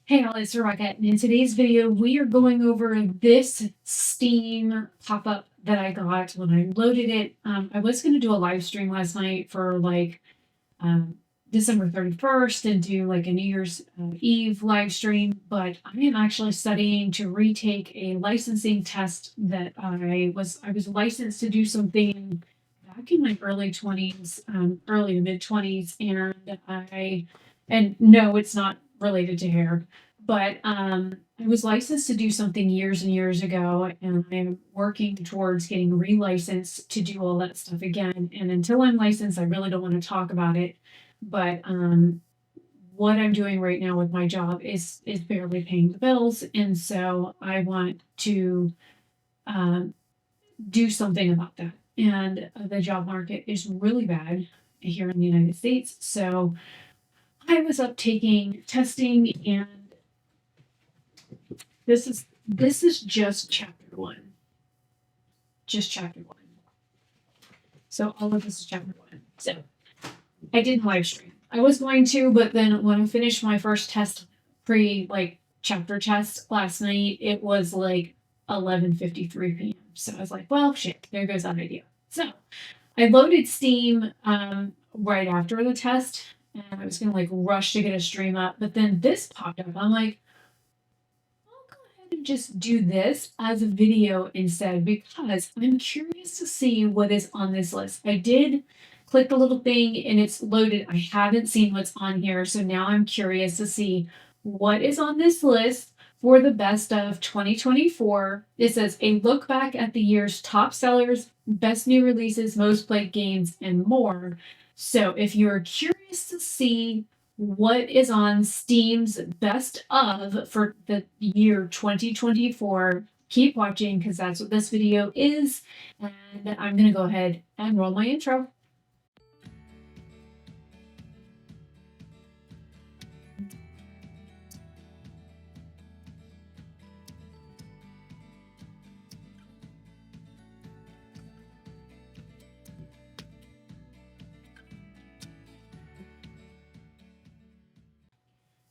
Hey all, it's Rebecca, and in today's video, we are going over this Steam pop-up that I got when I loaded it. I was going to do a live stream last night for um, December 31st and do like a New Year's Eve live stream, but I am actually studying to retake a licensing test that I was licensed to do something back in my early 20s, early to mid 20s, and no, it's not related to hair, but I was licensed to do something years and years ago, and I'm working towards getting relicensed to do all that stuff again. And until I'm licensed, I really don't want to talk about it. But what I'm doing right now with my job is barely paying the bills, and so I want to um, do something about that. And the job market is really bad here in the United States, so I was up taking testing, and this is just chapter one. Just chapter one. So all of this is chapter one. So I did live stream. I was going to, but then when I finished my first test chapter test last night, it was like 11:53 p.m. So I was like, well, shit, there goes that idea. So I loaded Steam right after the test, and I was gonna like rush to get a stream up, but then this popped up. I'm like, I'll go ahead and just do this as a video instead because I'm curious to see what is on this list. I did click the little thing and it's loaded. I haven't seen what's on here, so now I'm curious to see what is on this list for the best of 2024. It says a look back at the year's top sellers, best new releases, most played games, and more. So if you're curious to see what is on Steam's best of for the year 2024, keep watching because that's what this video is. And I'm going to go ahead and roll my intro.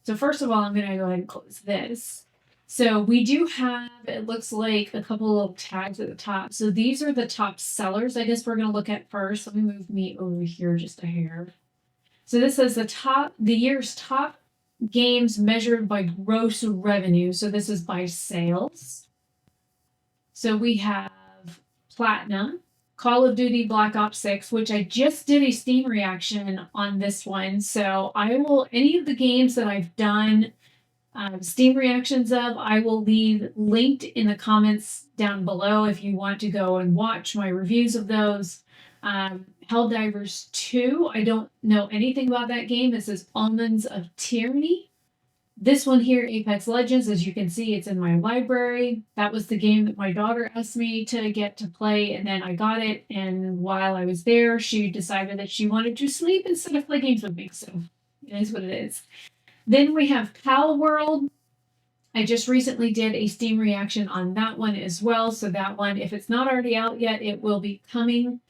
So first of all, I'm going to go ahead and close this. So we do have, it looks like a couple of little tags at the top. So these are the top sellers. I guess we're going to look at first. Let me move me over here just a hair. So this says the year's top games measured by gross revenue. So this is by sales. So we have Platinum, Call of Duty Black Ops 6, which I just did a Steam reaction on this one. So I will, any of the games that I've done Steam reactions of, I will leave linked in the comments down below if you want to go and watch my reviews of those. Helldivers 2, I don't know anything about that game. It says Almonds of Tyranny. This one here, Apex Legends, as you can see, it's in my library. That was the game that my daughter asked me to get to play, and then I got it. And while I was there, she decided that she wanted to sleep instead of play games with me. So it is what it is. Then we have Palworld. I just recently did a Steam reaction on that one as well. So that one, if it's not already out yet, it will be coming.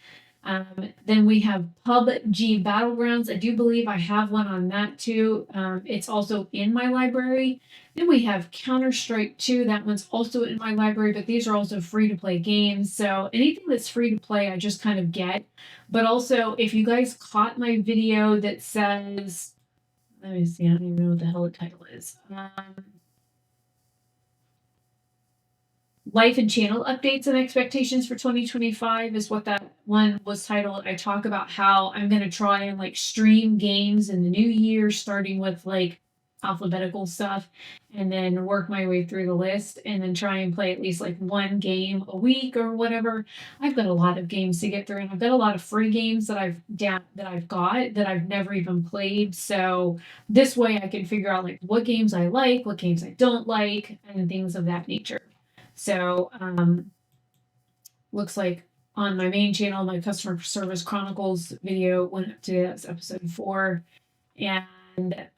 Then we have PUBG Battlegrounds. I do believe I have one on that too. It's also in my library. Then we have Counter-Strike 2. That one's also in my library, but these are also free to play games. So anything that's free to play, I just kind of get. But also, if you guys caught my video that says, let me see, I don't even know what the hell the title is. Life and channel updates and expectations for 2025 is what that one was titled. I talk about how I'm going to try and like stream games in the new year, starting with like alphabetical stuff, and then work my way through the list and then try and play at least like one game a week or whatever. I've got a lot of games to get through, and I've got a lot of free games that I've got that I've never even played. So this way I can figure out like what games I like, what games I don't like, and things of that nature. So, looks like on my main channel, my Customer Service Chronicles video went up to that's episode 4. And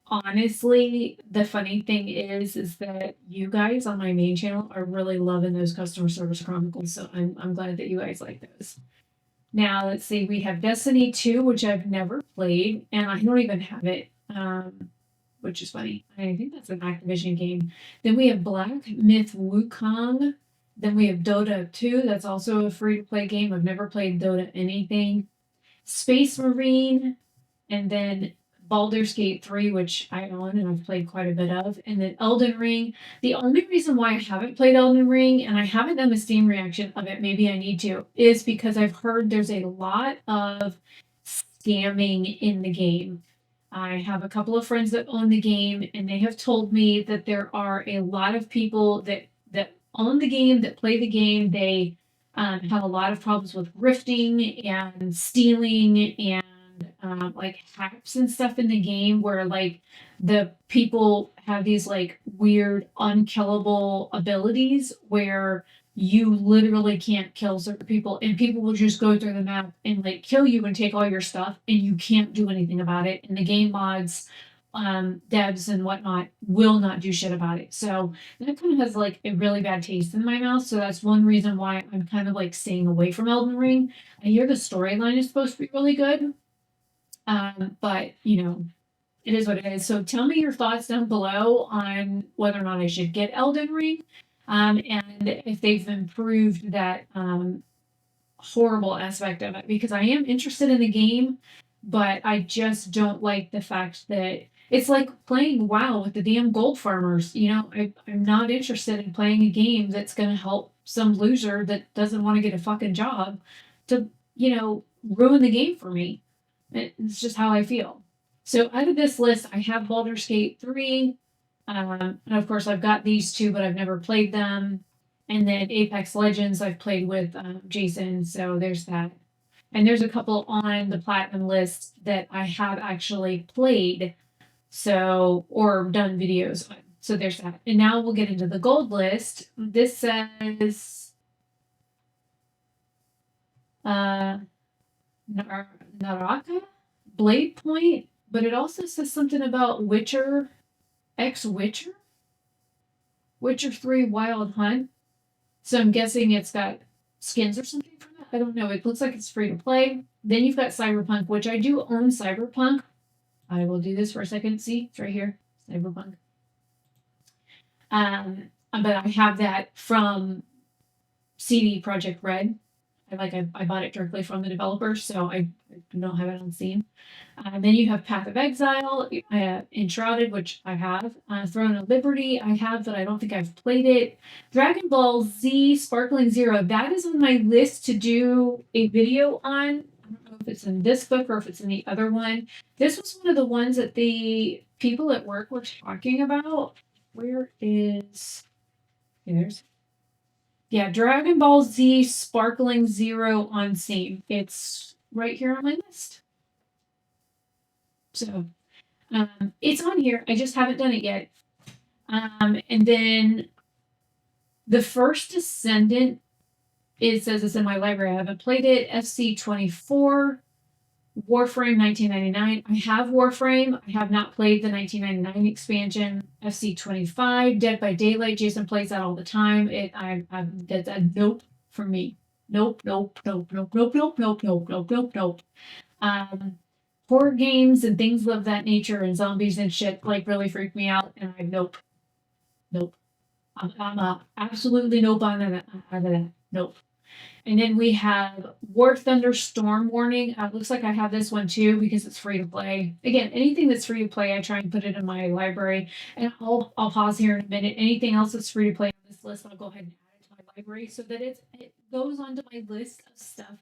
honestly, the funny thing is that you guys on my main channel are really loving those Customer Service Chronicles. So I'm glad that you guys like those. Now, let's see, we have Destiny 2, which I've never played, and I don't even have it. which is funny. I think that's an Activision game. Then we have Black Myth Wukong. Then we have Dota 2. That's also a free to play game. I've never played Dota anything. Space Marine. And then Baldur's Gate 3, which I own and I've played quite a bit of. And then Elden Ring. The only reason why I haven't played Elden Ring, and I haven't done the Steam reaction of it, maybe I need to, is because I've heard there's a lot of scamming in the game. I have a couple of friends that own the game, and they have told me that there are a lot of people that own the game, that play the game. They have a lot of problems with rifting and stealing and like hacks and stuff in the game, where like the people have these like weird unkillable abilities where you literally can't kill certain people, and people will just go through the map and like kill you and take all your stuff, and you can't do anything about it. And the game mods, devs and whatnot will not do shit about it. So that kind of has like a really bad taste in my mouth. So that's one reason why I'm kind of like staying away from Elden Ring. I hear the storyline is supposed to be really good. But you know, it is what it is. So tell me your thoughts down below on whether or not I should get Elden Ring. And if they've improved that horrible aspect of it, because I am interested in the game, but I just don't like the fact that it's like playing WoW with the damn gold farmers. You know, I'm not interested in playing a game that's going to help some loser that doesn't want to get a fucking job to, you know, ruin the game for me. It's just how I feel. So out of this list, I have Baldur's Gate 3. And of course, I've got these two, but I've never played them. And then Apex Legends, I've played with Jason. So there's that. And there's a couple on the platinum list that I have actually played. So, or done videos on. So there's that. And now we'll get into the gold list. This says Naraka, Blade Point, but it also says something about Witcher, Witcher 3 Wild Hunt. So I'm guessing it's got skins or something for that. I don't know. It looks like it's free to play. Then you've got Cyberpunk, which I do own Cyberpunk. I will do this for a second. See, it's right here, Cyberpunk. But I have that from CD Projekt Red. I bought it directly from the developers, so I don't have it on Steam. Then you have Path of Exile, Enshrouded, which I have. Throne of Liberty, I have, but I don't think I've played it. Dragon Ball Z Sparkling Zero, that is on my list to do a video on. I don't know if it's in this book or if it's in the other one. This was one of the ones that the people at work were talking about. Where is... Yeah, Dragon Ball Z Sparkling Zero on Steam. It's right here on my list. So, it's on here. I just haven't done it yet. And then the First Descendant, it says it's in my library. I haven't played it. FC24, Warframe 1999. I have Warframe. I have not played the 1999 expansion. FC25, Dead by Daylight. Jason plays that all the time. That's a nope for me. Nope. Horror games and things of that nature and zombies and shit like really freak me out. And nope. I'm absolutely nope on that. Nope. And then we have War Thunder Storm Warning. Looks like I have this one too because it's free to play. Again, anything that's free to play, I try and put it in my library. And I'll pause here in a minute. Anything else that's free to play on this list, I'll go ahead and add it to my library so that it goes onto my list of stuff.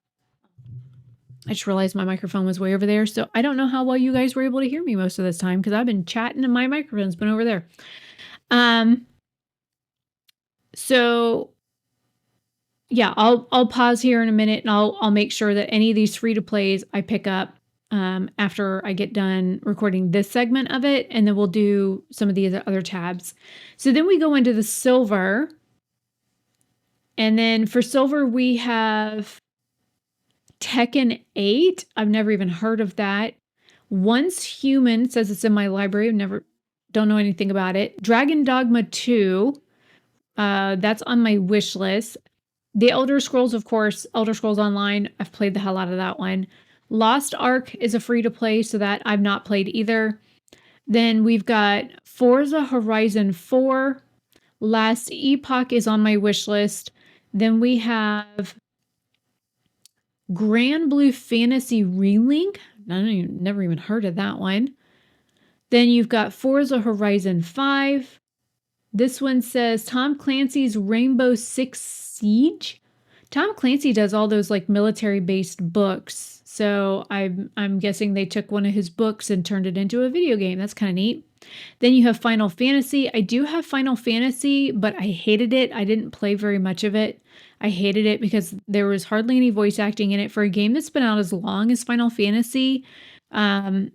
I just realized my microphone was way over there. So I don't know how well you guys were able to hear me most of this time because I've been chatting and my microphone's been over there. So yeah, I'll pause here in a minute and I'll make sure that any of these free to plays I pick up after I get done recording this segment of it, and then we'll do some of the other tabs. So then we go into the silver, and then for silver we have Tekken 8. I've never even heard of that. Once Human says it's in my library. Don't know anything about it. Dragon Dogma 2. That's on my wish list. The Elder Scrolls, of course, Elder Scrolls Online. I've played the hell out of that one. Lost Ark is a free to play, so that I've not played either. Then we've got Forza Horizon 4. Last Epoch is on my wish list. Then we have Grand Blue Fantasy Relink. Never even heard of that one. Then you've got Forza Horizon 5. This one says Tom Clancy's Rainbow Six Siege. Tom Clancy does all those like military-based books. So I'm guessing they took one of his books and turned it into a video game. That's kind of neat. Then you have Final Fantasy. I do have Final Fantasy, but I hated it. I didn't play very much of it. I hated it because there was hardly any voice acting in it for a game that's been out as long as Final Fantasy. The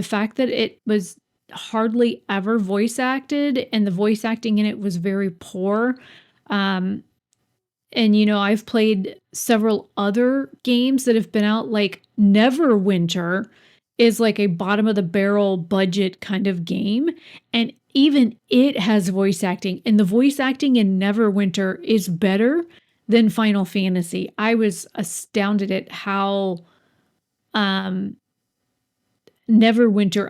fact that it was hardly ever voice acted and the voice acting in it was very poor. And I've played several other games that have been out, like Neverwinter is like a bottom of the barrel budget kind of game, and even it has voice acting, and the voice acting in Neverwinter is better than Final Fantasy. I was astounded at how Neverwinter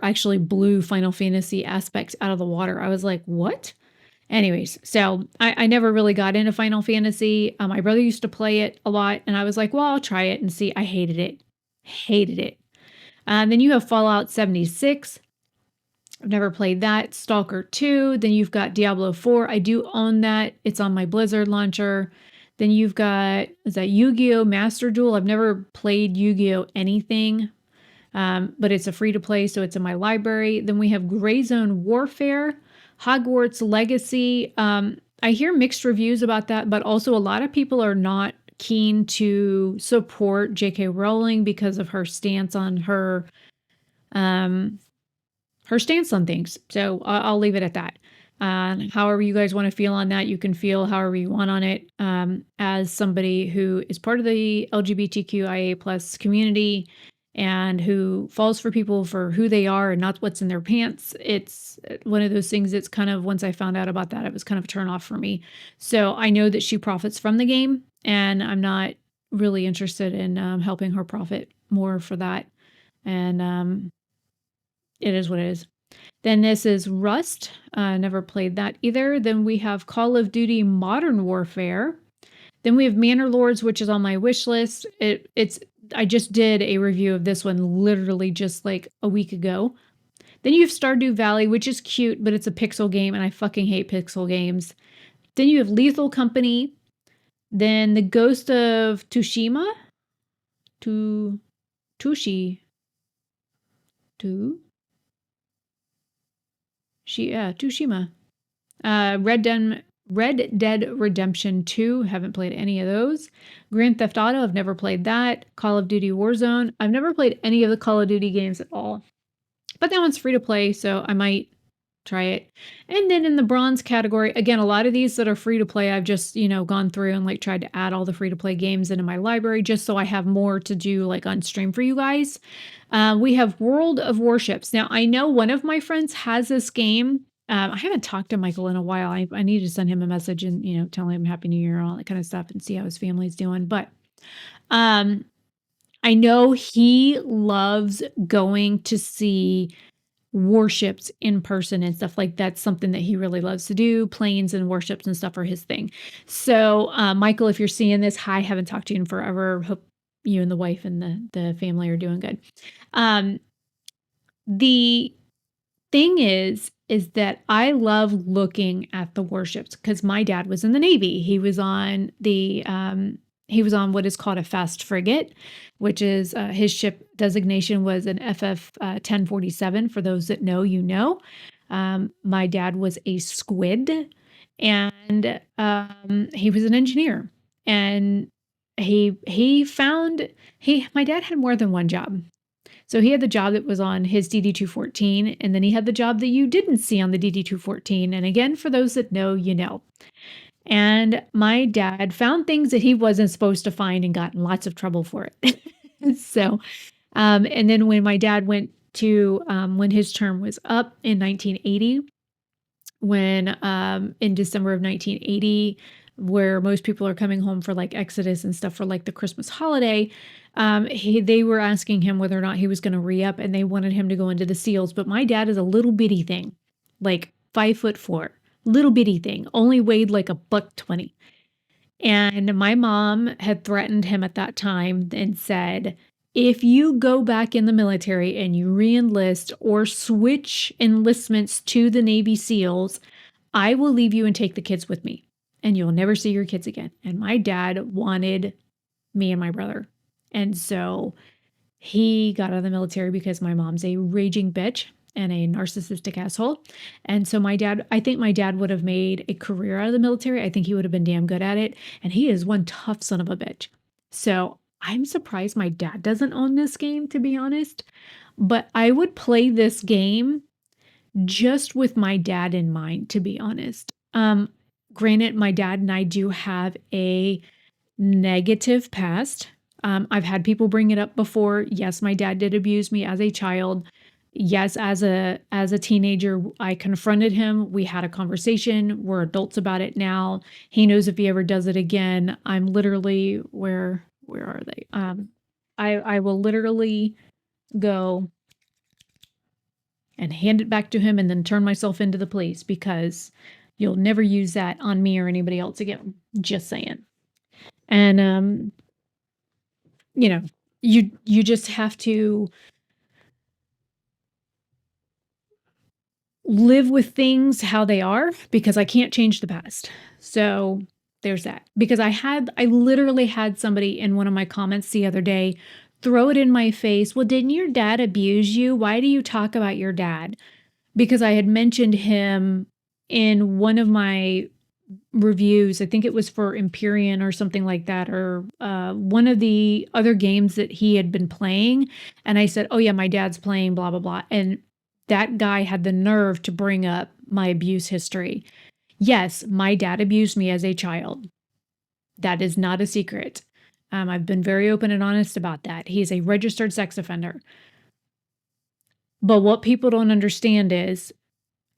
actually blew Final Fantasy aspects out of the water. I was like, what? Anyways, so I never really got into Final Fantasy. My brother used to play it a lot, and I was like, well, I'll try it and see. I hated it. Hated it. Then you have Fallout 76. I've never played that. Stalker 2. Then you've got Diablo 4. I do own that. It's on my Blizzard launcher. Then you've got, is that Yu-Gi-Oh! Master Duel? I've never played Yu-Gi-Oh! Anything. But it's a free-to-play, so it's in my library. Then we have Gray Zone Warfare, Hogwarts Legacy. I hear mixed reviews about that, but also a lot of people are not keen to support J.K. Rowling because of her stance on her stance on things. So I'll leave it at that. However you guys want to feel on that, you can feel however you want on it. As somebody who is part of the LGBTQIA plus community and who falls for people for who they are and not what's in their pants, it's one of those things that's kind of, once I found out about that, it was kind of a turn off for me. So I know that she profits from the game, and I'm not really interested in helping her profit more for that. And it is what it is. Then this is Rust. Never played that either. Then we have Call of Duty Modern Warfare. Then we have Manor Lords, which is on my wish list. I just did a review of this one literally just like a week ago. Then you have Stardew Valley, which is cute, but it's a pixel game, and I fucking hate pixel games. Then you have Lethal Company. Then The Ghost of Tsushima. Tsushima. Red Dead Redemption 2. Haven't played any of those. Grand Theft Auto. I've never played that. Call of Duty Warzone. I've never played any of the Call of Duty games at all. But that one's free to play, so I might try it. And then in the bronze category, again, a lot of these that are free to play, I've just, gone through and like tried to add all the free to play games into my library just so I have more to do like on stream for you guys. We have World of Warships. Now, I know one of my friends has this game. I haven't talked to Michael in a while. I need to send him a message and, tell him Happy New Year and all that kind of stuff and see how his family's doing. But I know he loves going to see warships in person and stuff. Like that's something that he really loves to do. Planes and warships and stuff are his thing. So Michael, if you're seeing this, hi, haven't talked to you in forever. Hope you and the wife and the family are doing good. The thing is that I love looking at the warships because my dad was in the Navy. He was on what is called a fast frigate, which is his ship designation was an FF 1047. For those that know, my dad was a squid, and he was an engineer, and my dad had more than one job. So he had the job that was on his DD-214, and then he had the job that you didn't see on the DD-214. And again, for those that know, And my dad found things that he wasn't supposed to find and got in lots of trouble for it. So, and then when my dad went to, when his term was up in 1980, in December of 1980, where most people are coming home for like Exodus and stuff for like the Christmas holiday. They were asking him whether or not he was going to re-up, and they wanted him to go into the SEALs. But my dad is a little bitty thing, like 5'4", little bitty thing, only weighed like $120. And my mom had threatened him at that time and said, if you go back in the military and you re-enlist or switch enlistments to the Navy SEALs, I will leave you and take the kids with me, and you'll never see your kids again. And my dad wanted me and my brother. And so he got out of the military because my mom's a raging bitch and a narcissistic asshole. And so I think my dad would have made a career out of the military. I think he would have been damn good at it. And he is one tough son of a bitch. So I'm surprised my dad doesn't own this game, to be honest. But I would play this game just with my dad in mind, to be honest. Granted, my dad and I do have a negative past. I've had people bring it up before. Yes, my dad did abuse me as a child. Yes, as a teenager, I confronted him. We had a conversation. We're adults about it now. He knows if he ever does it again, I'm literally where are they? I will literally go and hand it back to him and then turn myself into the police, because you'll never use that on me or anybody else again. Just saying. And you just have to live with things how they are, because I can't change the past. So there's that. Because I literally had somebody in one of my comments the other day throw it in my face. Well, didn't your dad abuse you? Why do you talk about your dad? Because I had mentioned him in one of my reviews. I think it was for Empyrean or something like that, or one of the other games that he had been playing. And I said, oh yeah, my dad's playing blah, blah, blah. And that guy had the nerve to bring up my abuse history. Yes, my dad abused me as a child. That is not a secret. I've been very open and honest about that. He's a registered sex offender. But what people don't understand is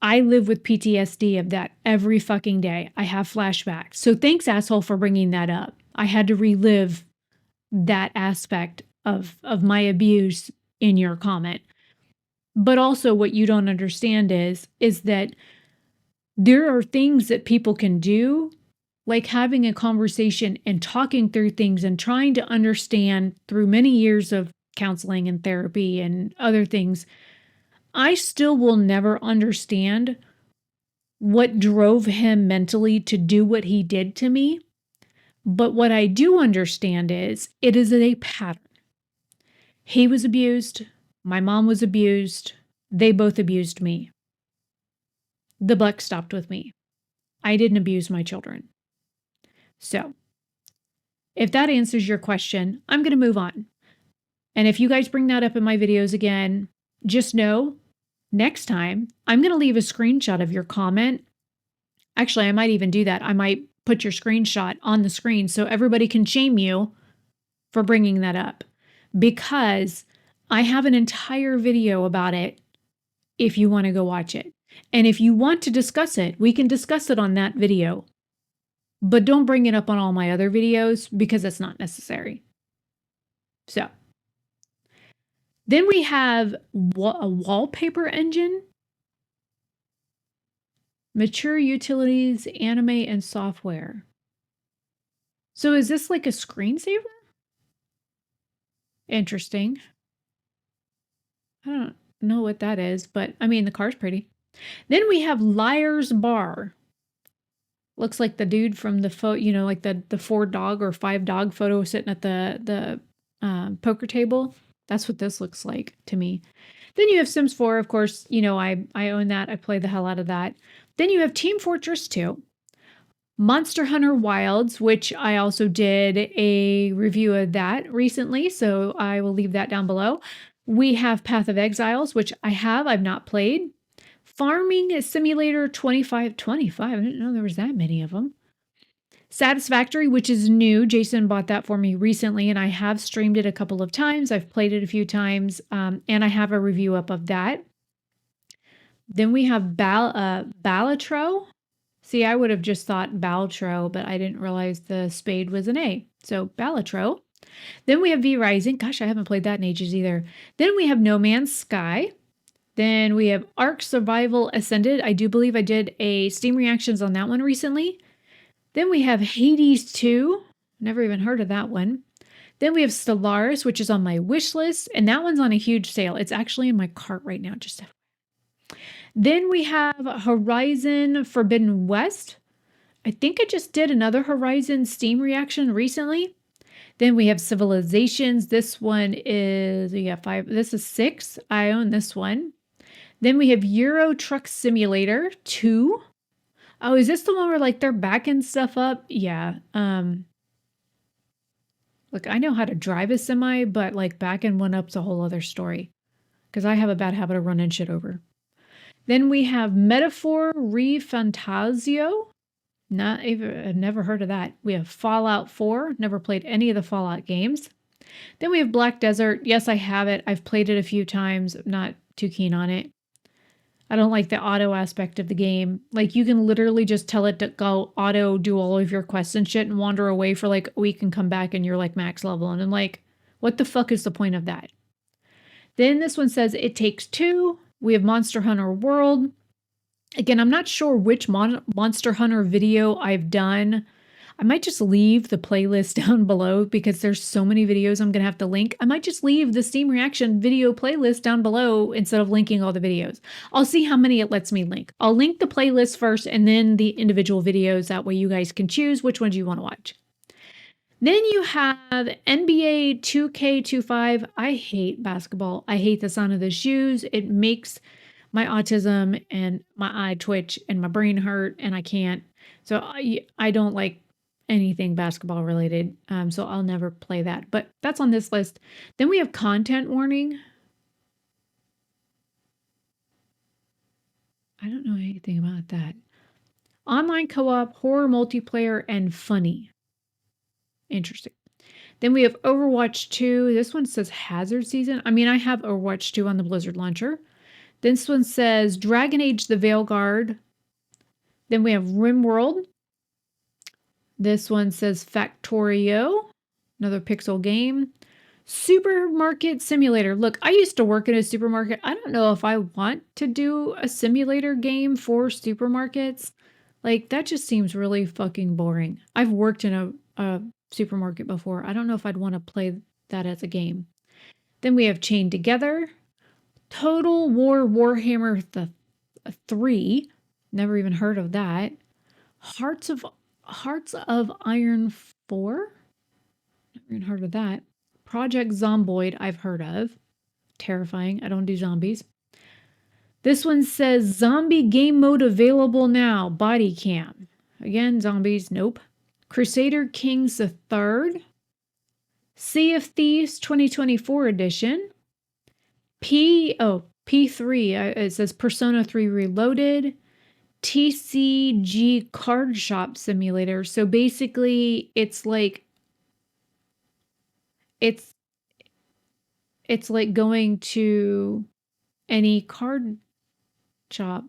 I live with PTSD of that every fucking day. I have flashbacks. So thanks, asshole, for bringing that up. I had to relive that aspect of my abuse in your comment. But also what you don't understand is that there are things that people can do, like having a conversation and talking through things and trying to understand through many years of counseling and therapy and other things. I still will never understand what drove him mentally to do what he did to me. But what I do understand is it is a pattern. He was abused. My mom was abused. They both abused me. The buck stopped with me. I didn't abuse my children. So, if that answers your question, I'm going to move on. And if you guys bring that up in my videos again, just know next time I'm going to leave a screenshot of your comment. Actually, I might even do that. I might put your screenshot on the screen so everybody can shame you for bringing that up, because I have an entire video about it if you want to go watch it. And if you want to discuss it, we can discuss it on that video. But don't bring it up on all my other videos, because it's not necessary. So, then we have a wallpaper engine, mature utilities, anime, and software. So is this like a screensaver? Interesting. I don't know what that is, but I mean, the car's pretty. Then we have Liar's Bar. Looks like the dude from the photo, like the 4-dog or 5-dog photo sitting at the poker table. That's what this looks like to me. Then you have Sims 4, of course. I own that. I play the hell out of that. Then you have Team Fortress 2. Monster Hunter Wilds, which I also did a review of that recently, so I will leave that down below. We have Path of Exiles, which I've not played. Farming Simulator 2525. I didn't know there was that many of them. Satisfactory, which is new. Jason bought that for me recently, and I have streamed it a couple of times. I've played it a few times, and I have a review up of that. Then we have Balatro See, I would have just thought Baltro, but I didn't realize the spade was an A. So Balatro. Then we have V Rising. Gosh, I haven't played that in ages either. Then we have No Man's Sky. Then we have Ark Survival Ascended. I do believe I did a Steam reactions on that one recently. Then we have Hades 2. Never even heard of that one. Then we have Stellaris, which is on my wish list, and that one's on a huge sale. It's actually in my cart right now. Then we have Horizon Forbidden West. I think I just did another Horizon Steam reaction recently. Then we have Civilizations. This one is, we got 5. This is 6. I own this one. Then we have Euro Truck Simulator 2. Oh, is this the one where like they're backing stuff up? Yeah. Look, I know how to drive a semi, but like backing one up's a whole other story. Because I have a bad habit of running shit over. Then we have Metaphor Refantasio. Not even, I've never heard of that. We have Fallout 4. Never played any of the Fallout games. Then we have Black Desert. Yes, I have it. I've played it a few times. Not too keen on it. I don't like the auto aspect of the game. Like, you can literally just tell it to go auto do all of your quests and shit and wander away for like a week and come back and you're like max level. And I'm like, what the fuck is the point of that? Then this one says It Takes Two. We have Monster Hunter World. Again, I'm not sure which Monster Hunter video I've done. I might just leave the playlist down below because there's so many videos I'm going to have to link. I might just leave the Steam reaction video playlist down below instead of linking all the videos. I'll see how many it lets me link. I'll link the playlist first and then the individual videos. That way you guys can choose which ones you want to watch. Then you have NBA 2K25. I hate basketball. I hate the sound of the shoes. It makes my autism and my eye twitch and my brain hurt and I can't. So I don't like anything basketball related. So I'll never play that, but that's on this list. Then we have content warning. I don't know anything about that. Online co-op, horror multiplayer, and funny. Interesting. Then we have Overwatch 2. This one says Hazard Season. I mean, I have Overwatch 2 on the Blizzard launcher. This one says Dragon Age the Veilguard. Then we have RimWorld. This one says Factorio, another pixel game. Supermarket Simulator. Look, I used to work in a supermarket. I don't know if I want to do a simulator game for supermarkets. Like, that just seems really fucking boring. I've worked in a supermarket before. I don't know if I'd want to play that as a game. Then we have Chained Together. Total War Warhammer 3. Never even heard of that. Hearts of Iron 4. Never even heard of that. Project Zomboid, I've heard of. Terrifying. I don't do zombies. This one says Zombie Game Mode available now. Body Cam. Again, zombies. Nope. Crusader Kings III. Sea of Thieves 2024 edition. P3. It says Persona 3 Reloaded. TCG Card Shop Simulator. So basically, it's like like going to any card shop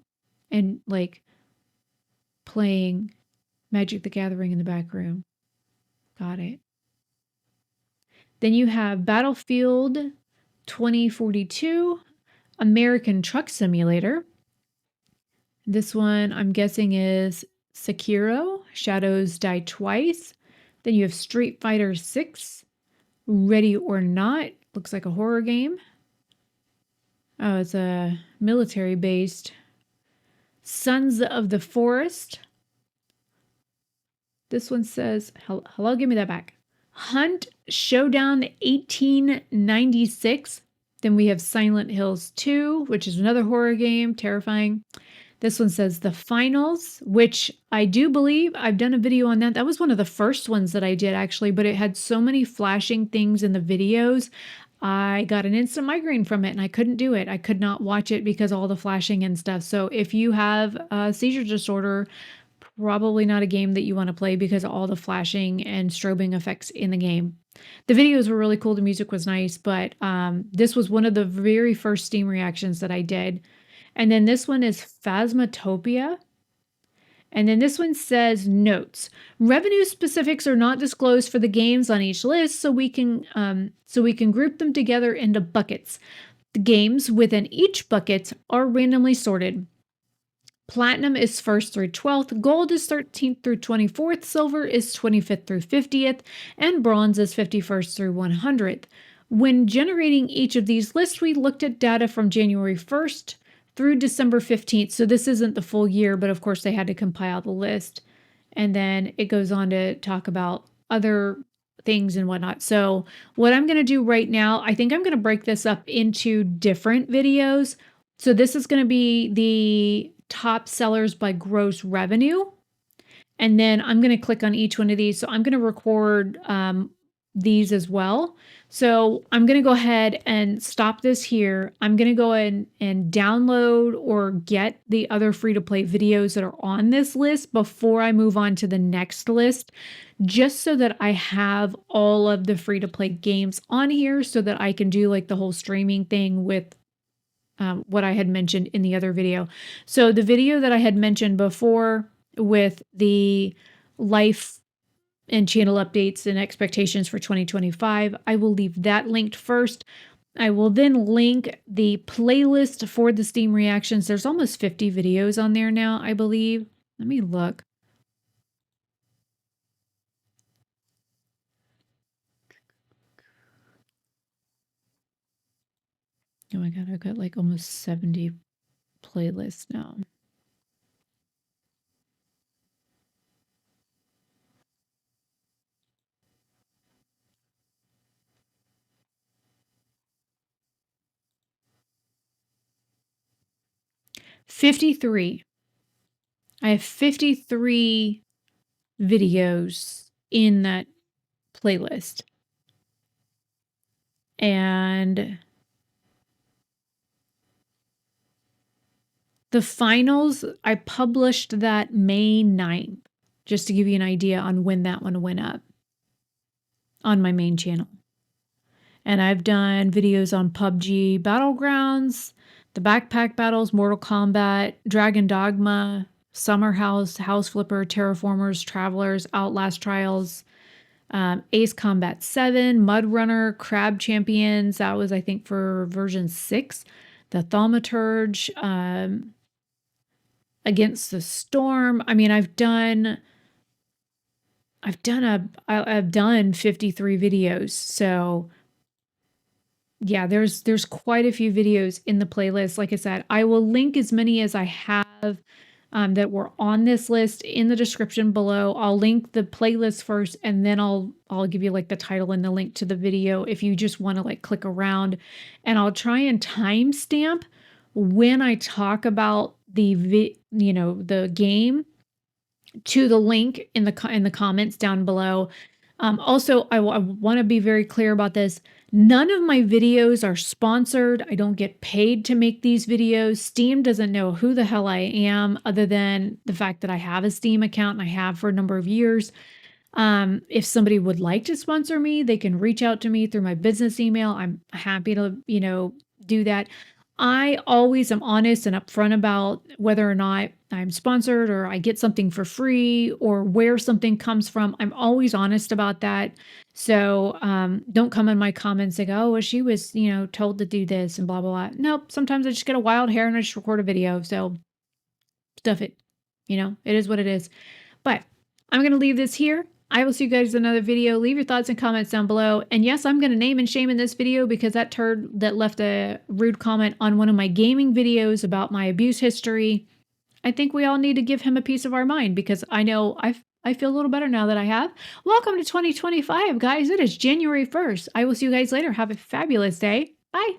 and like playing Magic the Gathering in the back room. Got it. Then you have Battlefield 2042, American Truck Simulator. This one I'm guessing is Sekiro, Shadows Die Twice. Then you have Street Fighter 6, Ready or Not. Looks like a horror game. Oh, it's a military-based. Sons of the Forest. This one says, hello, give me that back. Hunt Showdown 1896. Then we have Silent Hills 2, which is another horror game, terrifying. This one says The Finals, which I do believe I've done a video on that. That was one of the first ones that I did, actually, but it had so many flashing things in the videos. I got an instant migraine from it and I couldn't do it. I could not watch it because of all the flashing and stuff. So if you have a seizure disorder, probably not a game that you want to play because of all the flashing and strobing effects in the game. The videos were really cool. The music was nice, but this was one of the very first Steam reactions that I did. And then this one is Phasmatopia. And then this one says notes. Revenue specifics are not disclosed for the games on each list, so we can group them together into buckets. The games within each bucket are randomly sorted. Platinum is 1st through 12th, gold is 13th through 24th, silver is 25th through 50th, and bronze is 51st through 100th. When generating each of these lists, we looked at data from January 1st through December 15th. So this isn't the full year, but of course they had to compile the list. And then it goes on to talk about other things and whatnot. So what I'm going to do right now, I think I'm going to break this up into different videos. So this is going to be the top sellers by gross revenue. And then I'm going to click on each one of these. So I'm going to record these as well. So I'm going to go ahead and stop this here. I'm going to go in and download or get the other free-to-play videos that are on this list before I move on to the next list, just so that I have all of the free-to-play games on here so that I can do like the whole streaming thing with what I had mentioned in the other video. So the video that I had mentioned before with the life and channel updates and expectations for 2025, I will leave that linked first. I will then link the playlist for the Steam reactions. There's almost 50 videos on there now, I believe. Let me look. Oh my God, I've got like almost 70 playlists now. I have 53 videos in that playlist. And the finals, I published that May 9th, just to give you an idea on when that one went up on my main channel. And I've done videos on PUBG Battlegrounds, the Backpack Battles, Mortal Kombat, Dragon Dogma, Summer House, House Flipper, Terraformers, Travelers, Outlast Trials, Ace Combat 7, Mud Runner, Crab Champions. That was, I think, for version 6. The Thaumaturge, Against the Storm. I mean, I've done 53 videos. So yeah, there's quite a few videos in the playlist. Like I said, I will link as many as I have that were on this list in the description below. I'll link the playlist first, and then I'll give you like the title and the link to the video if you just want to like click around. And I'll try and timestamp when I talk about the game to the link in the comments down below. Also, I want to be very clear about this. None of my videos are sponsored. I don't get paid to make these videos. Steam doesn't know who the hell I am other than the fact that I have a Steam account and I have for a number of years. If somebody would like to sponsor me, they can reach out to me through my business email. I'm happy to, do that. I always am honest and upfront about whether or not I'm sponsored or I get something for free or where something comes from. I'm always honest about that. So don't come in my comments and go, oh, well, she was, told to do this and blah, blah, blah. Nope. Sometimes I just get a wild hair and I just record a video. So stuff it. It is what it is. But I'm going to leave this here. I will see you guys in another video. Leave your thoughts and comments down below. And yes, I'm going to name and shame in this video because that turd that left a rude comment on one of my gaming videos about my abuse history, I think we all need to give him a piece of our mind because I know I feel a little better now that I have. Welcome to 2025, guys. It is January 1st. I will see you guys later. Have a fabulous day. Bye.